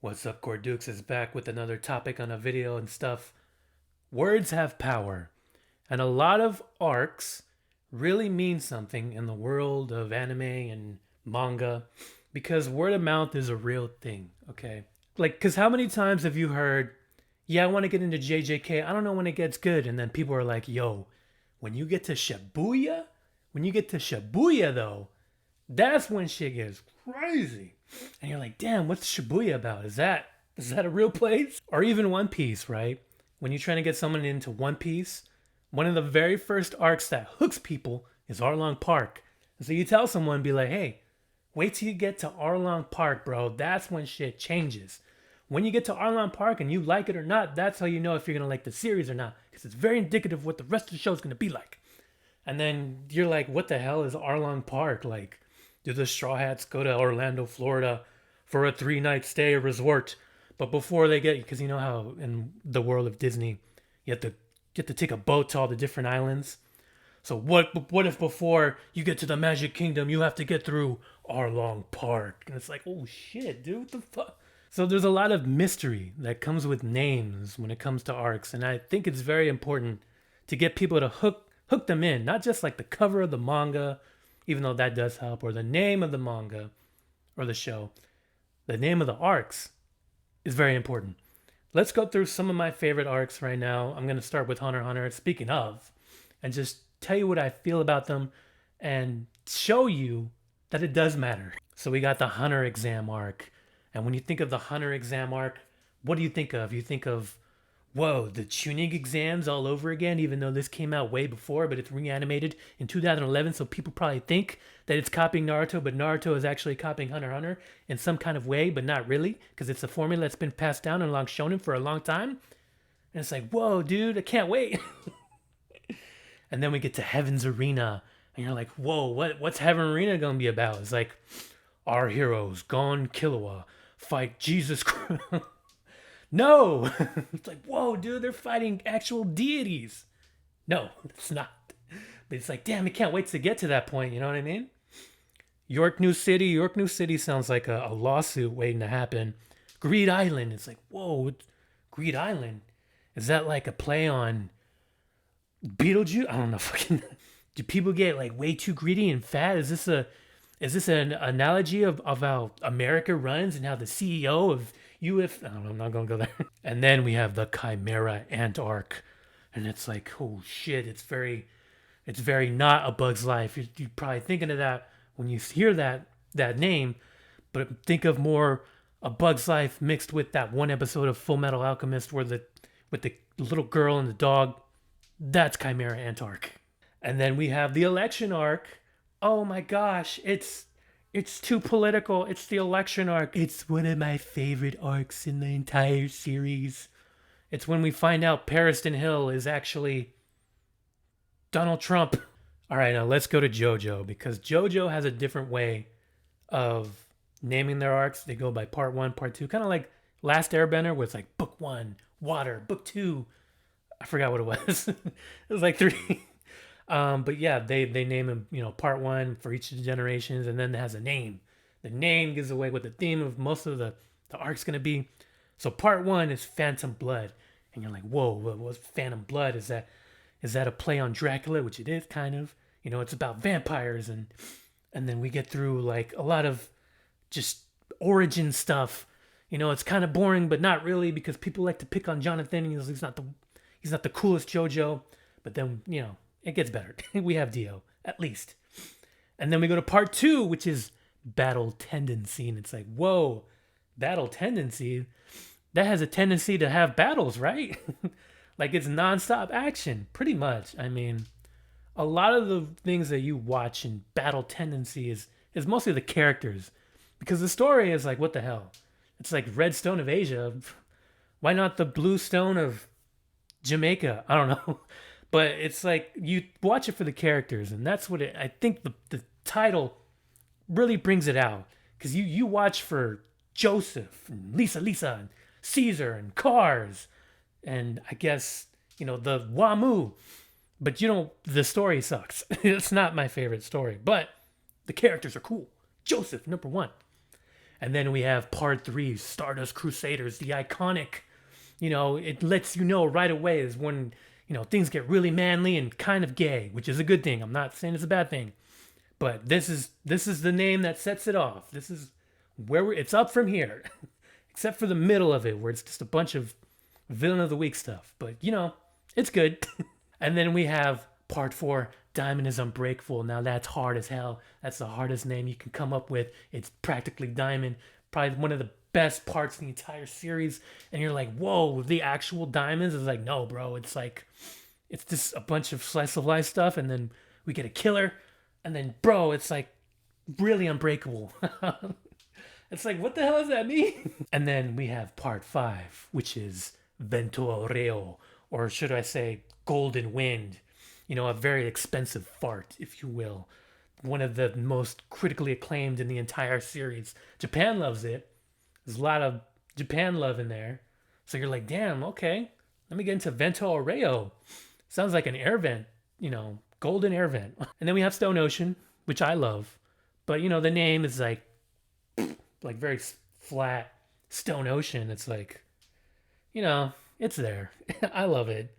What's up, Gordukes is back with another topic on a video and stuff. Words have power, and a lot of arcs really mean something in the world of anime and manga because word of mouth is a real thing, okay? Like, because how many times have you heard, yeah, I want to get into JJK, I don't know when it gets good, and then people are like, yo, when you get to Shibuya, though, that's when shit gets crazy. And you're like, damn, what's Shibuya about? Is that a real place? Or even One Piece, right? When you're trying to get someone into One Piece, one of the very first arcs that hooks people is Arlong Park. And so you tell someone, be like, hey, wait till you get to Arlong Park, bro. That's when shit changes. When you get to Arlong Park and you like it or not, that's how you know if you're gonna like the series or not. Because it's very indicative of what the rest of the show is gonna be like. And then you're like, what the hell is Arlong Park? Like, do the Straw Hats go to Orlando, Florida for a 3-night stay resort? But before they get, because you know how in the world of Disney, you have to take a boat to all the different islands. So what if before you get to the Magic Kingdom, you have to get through Arlong Park? And it's like, oh shit, dude, what the fuck? So there's a lot of mystery that comes with names when it comes to arcs, and I think it's very important to get people to hook them in, not just like the cover of the manga, even though that does help, or the name of the manga or the show. The name of the arcs is very important. Let's go through some of my favorite arcs right now. I'm going to start with Hunter x Hunter, speaking of, and just tell you what I feel about them and show you that it does matter. So we got the Hunter exam arc. And when you think of the Hunter exam arc, what do you think of? You think of, whoa, the tuning exams all over again, even though this came out way before, but it's reanimated in 2011. So people probably think that it's copying Naruto, but Naruto is actually copying Hunter x Hunter in some kind of way, but not really, because it's a formula that's been passed down along shonen for a long time. And it's like, whoa, dude, I can't wait. And then we get to Heaven's Arena, and you're like, whoa, what's Heaven Arena gonna be about? It's like, our heroes, Gon Killua, fight Jesus Christ. No! It's like, whoa, dude, they're fighting actual deities. No, it's not. But it's like, damn, I can't wait to get to that point, you know what I mean? York New City. York New City sounds like a lawsuit waiting to happen. Greed Island. It's like, whoa, Greed Island? Is that like a play on Beetlejuice? I don't know. Fucking, do people get like way too greedy and fat? Is this an analogy of how America runs and how the CEO of UF? I don't know, I'm not gonna go there. And then we have the Chimera Ant arc, and it's like, oh shit, it's very not A Bug's Life. You're probably thinking of that when you hear that name, but think of more A Bug's Life mixed with that one episode of Full Metal Alchemist where with the little girl and the dog. That's Chimera Ant arc. And then we have the election arc. Oh my gosh, it's too political. It's the election arc. It's one of my favorite arcs in the entire series. It's when we find out Pariston Hill is actually Donald Trump. All right, now let's go to JoJo, because JoJo has a different way of naming their arcs. They go by part 1, part 2, kind of like Last Airbender, where it's like book 1, water, book 2. I forgot what it was. It was like 3. But yeah, they name him, part 1 for each of the generations, and then it has a name. The name gives away what the theme of most of the arc's gonna be. So part 1 is Phantom Blood, and you're like, whoa, what's Phantom Blood? Is that a play on Dracula? Which it is, kind of. It's about vampires, and then we get through like a lot of just origin stuff. It's kind of boring, but not really, because people like to pick on Jonathan. He's not the coolest JoJo, but then it gets better. We have Dio, at least. And then we go to part 2, which is Battle Tendency. And it's like, whoa, Battle Tendency? That has a tendency to have battles, right? Like it's nonstop action, pretty much. I mean, a lot of the things that you watch in Battle Tendency is mostly the characters. Because the story is like, what the hell? It's like Red Stone of Asia. Why not the Blue Stone of Jamaica? I don't know. But it's like you watch it for the characters, and that's what I think the title really brings it out. Because you watch for Joseph and Lisa and Caesar and Cars, and I guess the Wamu. But the story sucks. It's not my favorite story, but the characters are cool. Joseph, number 1. And then we have part 3, Stardust Crusaders, the iconic. It lets you know right away is when things get really manly and kind of gay, which is a good thing. I'm not saying it's a bad thing, but this is the name that sets it off. This is where it's up from here, except for the middle of it where it's just a bunch of villain of the week stuff. But it's good. And then we have part 4, Diamond is Unbreakable. Now that's hard as hell. That's the hardest name you can come up with. It's practically Diamond. Probably one of the best parts of the entire series. And you're like, whoa, the actual diamonds? Is like, no, bro. It's like, it's just a bunch of slice of life stuff. And then we get a killer. And then, bro, it's like really unbreakable. It's like, what the hell does that mean? And then we have part 5, which is Ventoreo, or should I say Golden Wind. A very expensive fart, if you will. One of the most critically acclaimed in the entire series. Japan loves it. There's a lot of Japan love in there. So you're like, damn, okay. Let me get into Vento Oreo. Sounds like an air vent, golden air vent. And then we have Stone Ocean, which I love. But, the name is like very flat. Stone Ocean. It's like, it's there. I love it.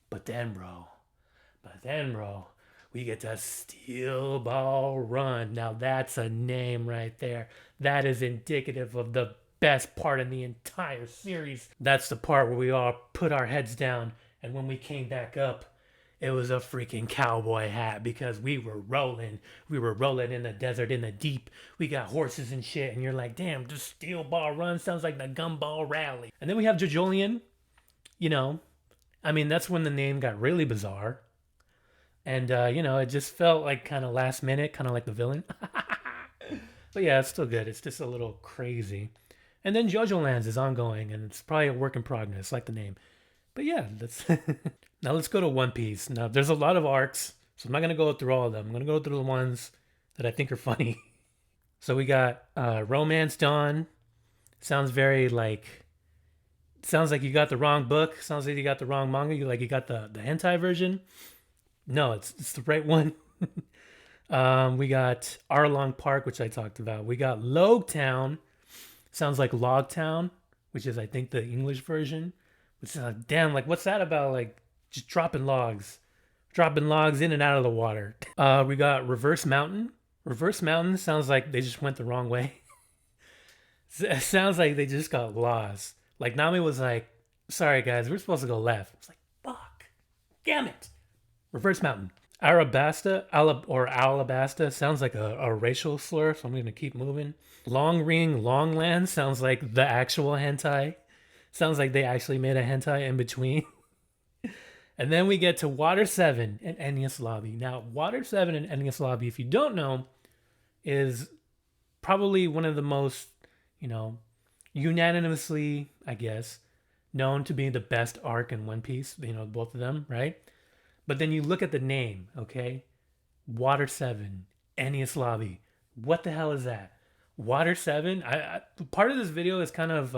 But then, bro, we get to Steel Ball Run. Now that's a name right there. That is indicative of the best part in the entire series. That's the part where we all put our heads down, and when we came back up, it was a freaking cowboy hat because we were rolling. We were rolling in the desert, in the deep. We got horses and shit, and you're like, damn, just Steel Ball Run sounds like the Gumball Rally. And then we have JoJolion. That's when the name got really bizarre. And, it just felt like kind of last minute, kind of like the villain. But yeah, it's still good. It's just a little crazy. And then JoJo Lands is ongoing, and it's probably a work in progress, like the name. But yeah, now let's go to One Piece. Now, there's a lot of arcs, so I'm not going to go through all of them. I'm going to go through the ones that I think are funny. So we got Romance Dawn. Sounds like you got the wrong book. Sounds like you got the wrong manga. You got the hentai version. No, it's the right one. We got Arlong Park, which I talked about. We got Logtown. Sounds like Logtown, which is, I think, the English version. Which is like, damn, like, what's that about? Like, just dropping logs in and out of the water. We got Reverse Mountain. Reverse Mountain sounds like they just went the wrong way. It sounds like they just got lost. Like, Nami was like, sorry, guys, we're supposed to go left. It's like, fuck. Damn it. Reverse Mountain. Alabasta sounds like a racial slur, so I'm going to keep moving. Long Ring Longland sounds like the actual hentai. Sounds like they actually made a hentai in between. And then we get to Water 7 and Enies Lobby. Now, Water 7 and Enies Lobby, if you don't know, is probably one of the most, unanimously, I guess, known to be the best arc in One Piece. Both of them, right? But then you look at the name, okay? Water 7, Enies Lobby. What the hell is that? Water 7? Part of this video is kind of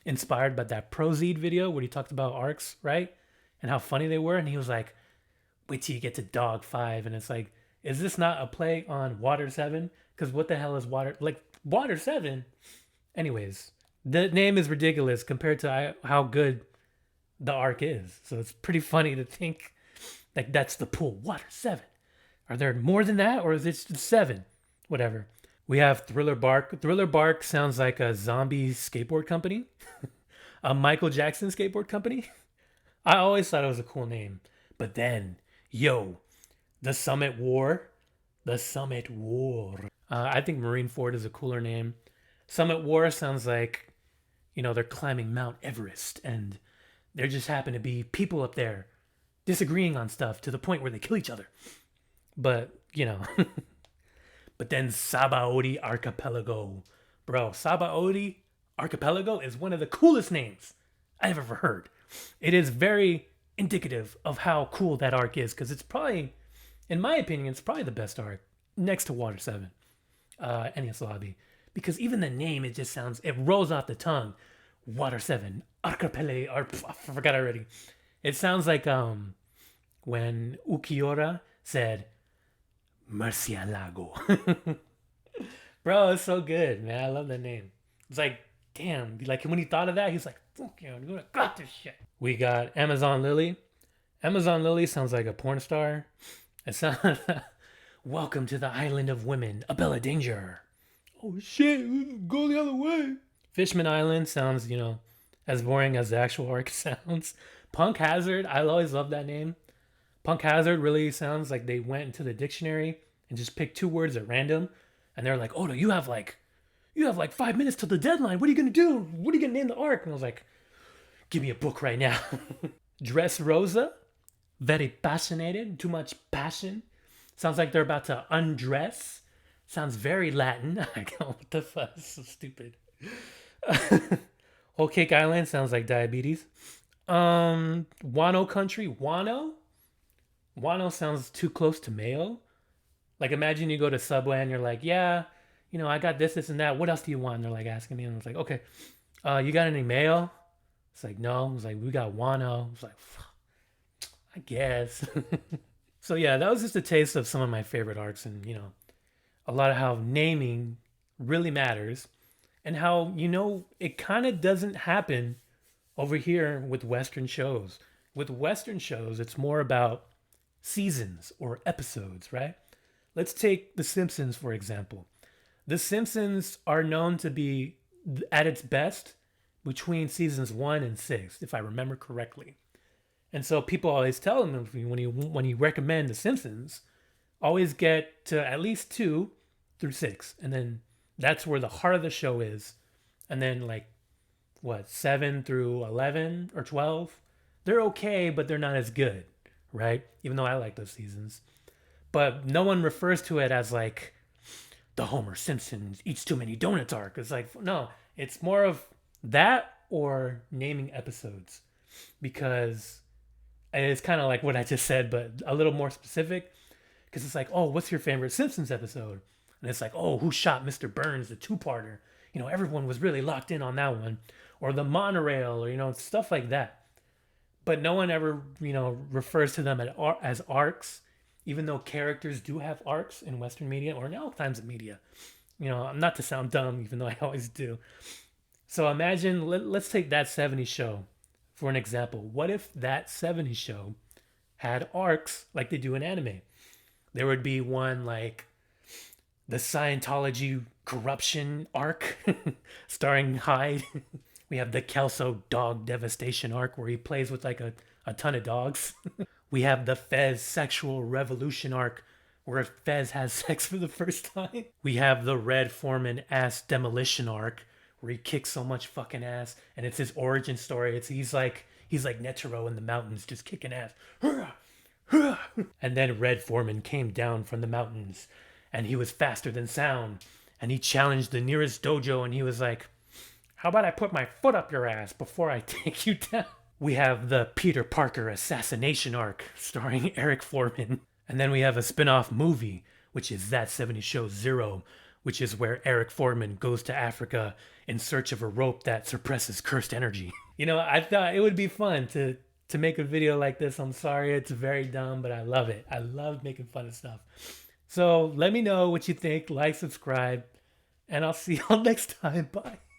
inspired by that Prozede video where he talked about arcs, right? And how funny they were. And he was like, wait till you get to Dog 5. And it's like, is this not a play on Water 7? Because what the hell is Water 7? Anyways, the name is ridiculous compared to how good the arc is. So it's pretty funny to think like that's the pool. Water 7. Are there more than that, or is it 7? Whatever. We have Thriller Bark. Thriller Bark sounds like a zombie skateboard company. A Michael Jackson skateboard company. I always thought it was a cool name. But then, the Summit War. The Summit War. I think Marineford is a cooler name. Summit War sounds like, they're climbing Mount Everest and there just happen to be people up there disagreeing on stuff to the point where they kill each other. But, but then Sabaody Archipelago. Bro, Sabaody Archipelago is one of the coolest names I've ever heard. It is very indicative of how cool that arc is because it's probably, in my opinion, it's probably the best arc next to Water 7, Enies Lobby. Because even the name, it just sounds, it rolls off the tongue. Water 7, Archipelago, I forgot already. It sounds like when Ukiura said, Murcielago. Bro, it's so good, man. I love that name. It's like, damn. Like when he thought of that, he's like, fuck yeah, dude, I got this shit. We got Amazon Lily. Amazon Lily sounds like a porn star. It sounds. Welcome to the island of women, a Bella Danger. Oh shit, go the other way. Fishman Island sounds, as boring as the actual arc sounds. Punk Hazard, I always love that name. Punk Hazard really sounds like they went into the dictionary and just picked two words at random, and they're like, "Oh no, you have like 5 minutes till the deadline. What are you gonna do? What are you gonna name the arc?" And I was like, "Give me a book right now." Dress Rosa, very passionated, too much passion. Sounds like they're about to undress. Sounds very Latin. I go, what the fuck? This is so stupid. Whole Cake Island sounds like diabetes. Wano Country, Wano. Wano sounds too close to mayo. Like imagine you go to Subway and you're like, yeah, I got this, and that. What else do you want? And they're like asking me, and I was like, okay, you got any mayo? It's like no. I was like, we got Wano. I was like, fuck, I guess. So yeah, that was just a taste of some of my favorite arcs, and a lot of how naming really matters, and how it kind of doesn't happen over here with Western shows. With Western shows, it's more about seasons or episodes, right? Let's take The Simpsons, for example. The Simpsons are known to be at its best between seasons 1 and 6, if I remember correctly. And so people always tell them when you recommend The Simpsons, always get to at least 2 through 6, and then that's where the heart of the show is. And then like what 7 through 11 or 12, they're okay, but they're not as good, right? Even though I like those seasons, but no one refers to it as like the Homer Simpson eats too many donuts arc. It's like no, it's more of that or naming episodes, because it's kind of like what I just said, but a little more specific. Because it's like, oh, what's your favorite Simpsons episode? And it's like, oh, who shot Mr. Burns, the two-parter? Everyone was really locked in on that one, or the monorail, or stuff like that. But no one ever, refers to them as arcs, even though characters do have arcs in Western media or in all kinds of media. Not to sound dumb, even though I always do. So imagine, let's take that 70s show for an example. What if that 70s show had arcs like they do in anime? There would be one like the Scientology corruption arc starring Hyde. We have the Kelso dog devastation arc where he plays with like a ton of dogs. We have the Fez sexual revolution arc where Fez has sex for the first time. We have the Red Foreman ass demolition arc where he kicks so much fucking ass, and it's his origin story. He's like Netero in the mountains just kicking ass. And then Red Foreman came down from the mountains and he was faster than sound, and he challenged the nearest dojo, and he was like, how about I put my foot up your ass before I take you down? We have the Peter Parker assassination arc starring Eric Foreman. And then we have a spin-off movie, which is That 70s Show Zero, which is where Eric Foreman goes to Africa in search of a rope that suppresses cursed energy. I thought it would be fun to make a video like this. I'm sorry, it's very dumb, but I love it. I love making fun of stuff. So let me know what you think. Like, subscribe, and I'll see y'all next time. Bye.